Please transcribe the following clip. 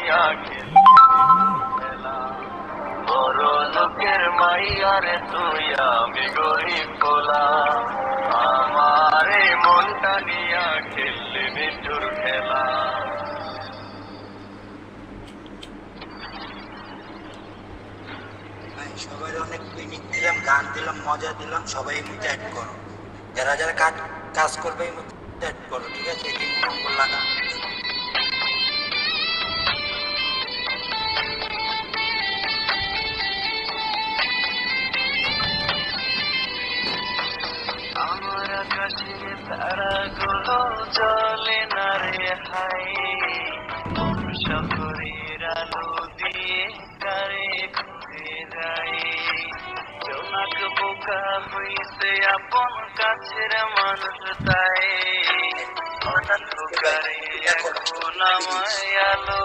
নিয়া খেলা বড় লোকের মাইয়ারে তুই আমি গরিব পোলা আমার এই মনটা নিয়া খেললে নিঠুর খেলা। সবাই অনেক পিকনিক দিলাম, গান দিলাম, মজা দিলাম, সবাই এই মধ্যে অ্যাড করো। যারা যারা কাজ করবে এই মধ্যে অ্যাড করো, ঠিক আছে? এই নম্বর লাগা। আমার আকাশে তারাগুলো জ্বলে না রে হাই শহরের আলো দিয়ে কারে খুঁজে যাই জোনাক বোকা হইছে আপন কাছের মানুষ তাই হঠাৎ করে এখন আমায় আলো